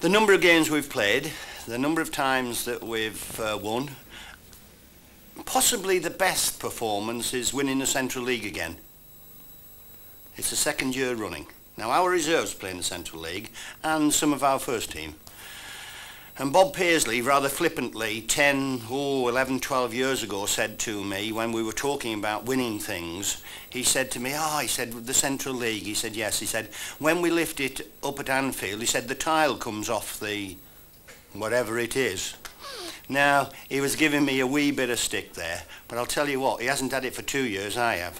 The number of games we've played, the number of times that we've won, possibly the best performance is winning the Central League again. It's the second year running. Now our reserves play in the Central League and some of our first team. And Bob Paisley, rather flippantly, 11, 12 years ago, said to me, when we were talking about winning things, he said to me, he said, the Central League. He said, yes. He said, when we lift it up at Anfield, he said, the tile comes off the whatever it is. Now, he was giving me a wee bit of stick there, but I'll tell you what, he hasn't had it for 2 years, I have.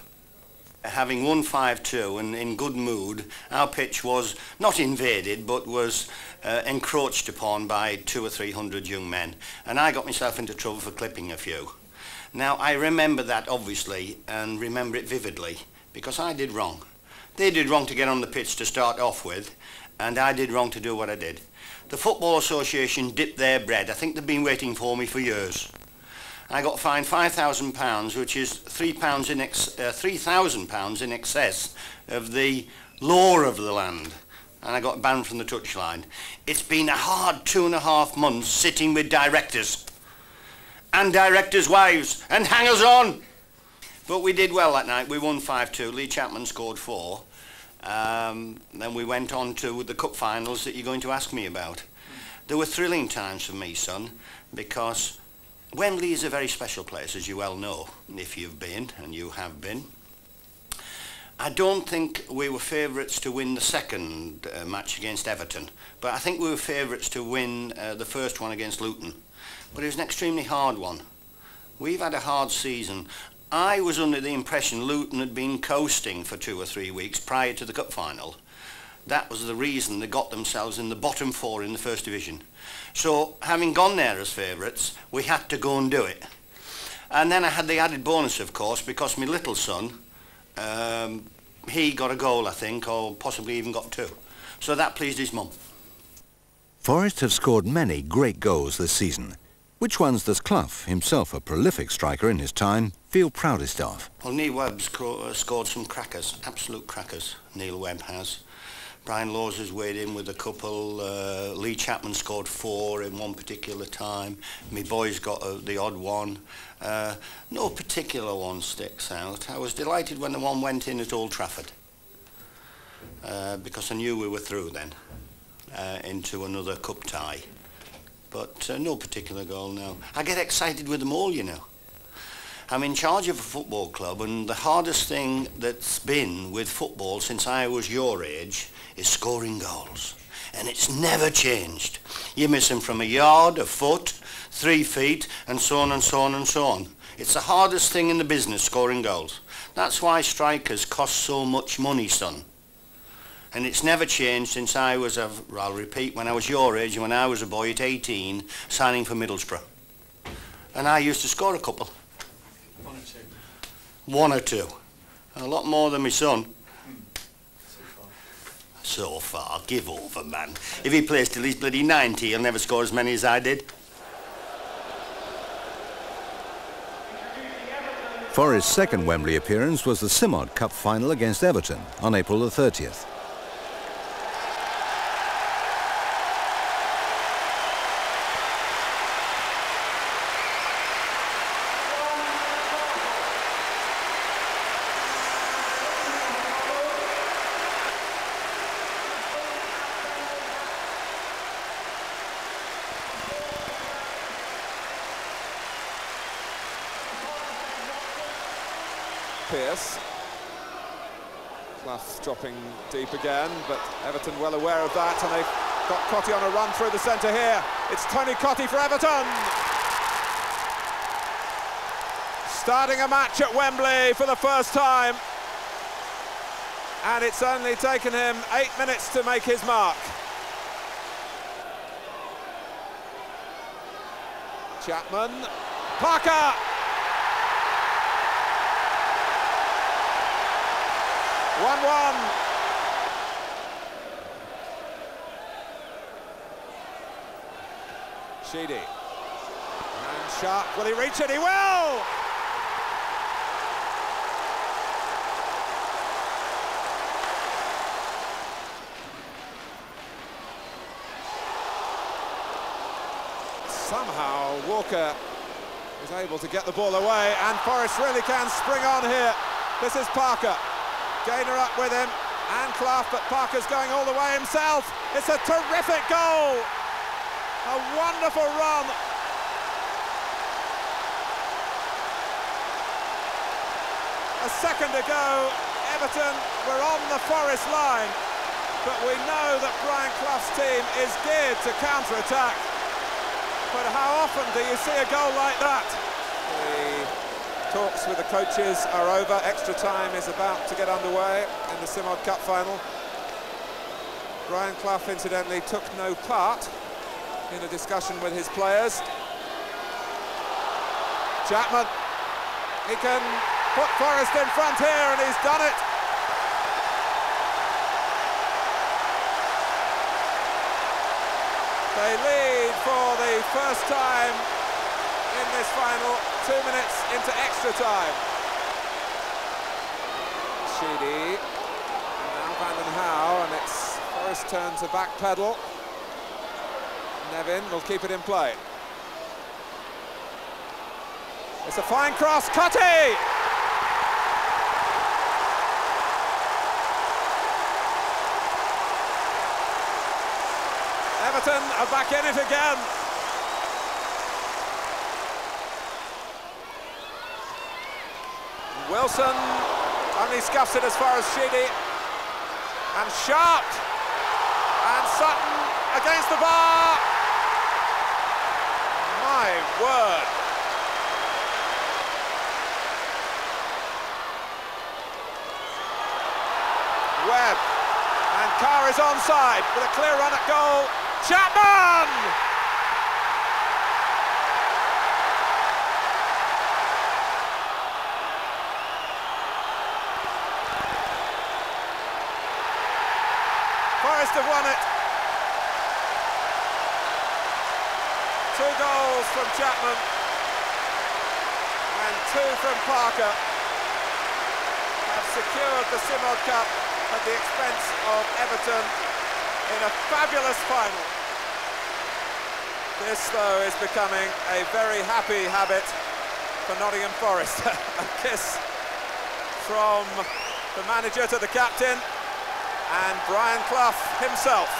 Having won 5-2 and in good mood, our pitch was not invaded but was encroached upon by 200 or 300 young men, and I got myself into trouble for clipping a few. Now I remember that obviously and remember it vividly because I did wrong. They did wrong to get on the pitch to start off with, and I did wrong to do what I did. The Football Association dipped their bread. I think they've been waiting for me for years. I got fined £5,000, which is £3,000 in excess of the law of the land, and I got banned from the touchline. It's been a hard 2.5 months sitting with directors and directors' wives and hangers-on. But we did well that night. We won 5-2. Lee Chapman scored 4. Then we went on to the cup finals that you're going to ask me about. There were thrilling times for me, son, because Wembley is a very special place, as you well know, if you've been, and you have been. I don't think we were favourites to win the second match against Everton, but I think we were favourites to win the first one against Luton. But it was an extremely hard one. We've had a hard season. I was under the impression Luton had been coasting for 2 or 3 weeks prior to the cup final. That was the reason they got themselves in the bottom 4 in the First Division. So, having gone there as favourites, we had to go and do it. And then I had the added bonus, of course, because my little son, he got a goal, I think, or possibly even got 2. So that pleased his mum. Forest have scored many great goals this season. Which ones does Clough, himself a prolific striker in his time, feel proudest of? Well, Neil Webb's scored some crackers, absolute crackers, Neil Webb has. Brian Laws has weighed in with a couple. Lee Chapman scored 4 in one particular time. Me boys got the odd one. No particular one sticks out. I was delighted when the one went in at Old Trafford because I knew we were through then into another cup tie. But no particular goal, no. I get excited with them all, you know. I'm in charge of a football club, and the hardest thing that's been with football since I was your age is scoring goals. And it's never changed. You miss them from a yard, a foot, 3 feet, and so on and so on and so on. It's the hardest thing in the business, scoring goals. That's why strikers cost so much money, son. And it's never changed since I was, I'll repeat, when I was your age, and when I was a boy at 18, signing for Middlesbrough. And I used to score a couple. 1 or 2. A lot more than my son. So far, give over, man. If he plays till he's bloody 90, he'll never score as many as I did. Forest's second Wembley appearance was the Simod Cup final against Everton on April the 30th. Pearce. Clough dropping deep again, but Everton well aware of that, and they've got Cottee on a run through the centre here. It's Tony Cottee for Everton. Starting a match at Wembley for the first time, and it's only taken him 8 minutes to make his mark. Chapman, Parker. Sheedy. And Sharp, will he reach it? He will! Somehow Walker is able to get the ball away, and Forest really can spring on here. This is Parker. Gaynor up with him, and Clough, but Parker's going all the way himself. It's a terrific goal. A wonderful run. A second ago, Everton were on the Forest line, but we know that Brian Clough's team is geared to counter-attack. But how often do you see a goal like that? The talks with the coaches are over. Extra time is about to get underway in the Simod Cup final. Brian Clough, incidentally, took no part in a discussion with his players. Chapman, he can put Forest in front here, and he's done it. They lead for the first time in this final, 2 minutes into extra time. Sheedy, and now Van den Houw, and it's Forest turn to backpedal. Nevin will keep it in play. It's a fine cross, Cotty! Everton are back in it again. Wilson only scuffs it as far as Sheedy. And Sharp. And Sutton against the bar. My word. Webb. And Carr is onside with a clear run at goal. Chapman! Forest have won it. 2 goals from Chapman and 2 from Parker have secured the Simod Cup at the expense of Everton in a fabulous final. This, though, is becoming a very happy habit for Nottingham Forest. A kiss from the manager to the captain, and Brian Clough himself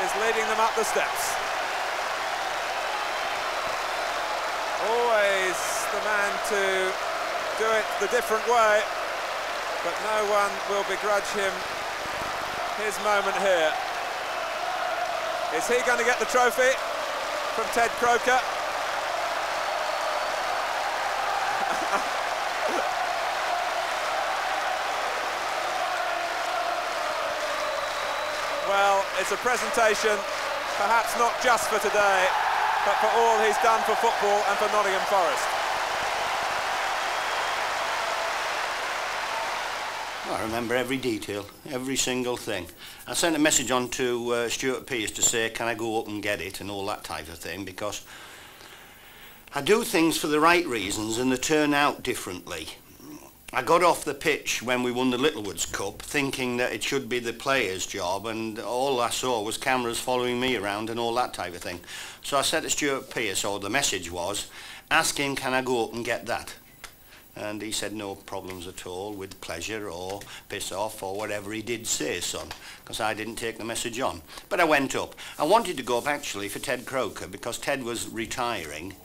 is leading them up the steps. Always the man to do it the different way, but no one will begrudge him his moment here. Is he going to get the trophy from Ted Croker? Well, it's a presentation, perhaps not just for today, but for all he's done for football and for Nottingham Forest. I remember every detail, every single thing. I sent a message on to Stuart Pearce to say, can I go up and get it and all that type of thing, because I do things for the right reasons and they turn out differently. I got off the pitch when we won the Littlewoods Cup thinking that it should be the player's job, and all I saw was cameras following me around and all that type of thing. So I said to Stuart Pearce, or the message was, ask him, can I go up and get that? And he said, no problems at all, with pleasure, or piss off, or whatever he did say, son, because I didn't take the message on. But I went up. I wanted to go up, actually, for Ted Croker, because Ted was retiring,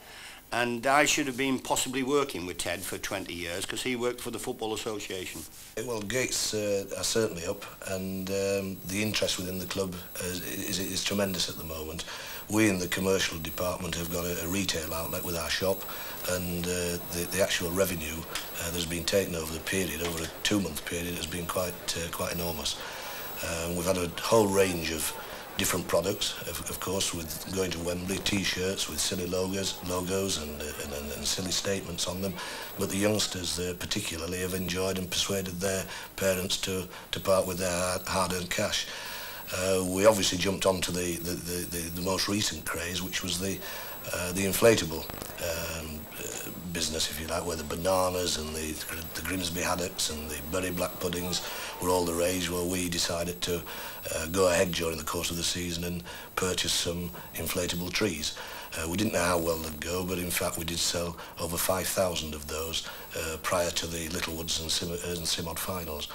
and I should have been possibly working with Ted for 20 years, because he worked for the Football Association. Well, gates are certainly up, and the interest within the club is tremendous at the moment. We in the commercial department have got a retail outlet with our shop, and the actual revenue that's been taken over the period, over a 2-month period, has been quite enormous. We've had a whole range of different products, of course, with going to Wembley, T-shirts with silly logos and silly statements on them. But the youngsters particularly have enjoyed and persuaded their parents to part with their hard-earned cash. We obviously jumped onto the most recent craze, which was the inflatable business, if you like, where the bananas and the Grimsby haddocks and the berry black puddings were all the rage. Well, we decided to go ahead during the course of the season and purchase some inflatable trees. We didn't know how well they'd go, but in fact we did sell over 5,000 of those prior to the Littlewoods and Simod finals.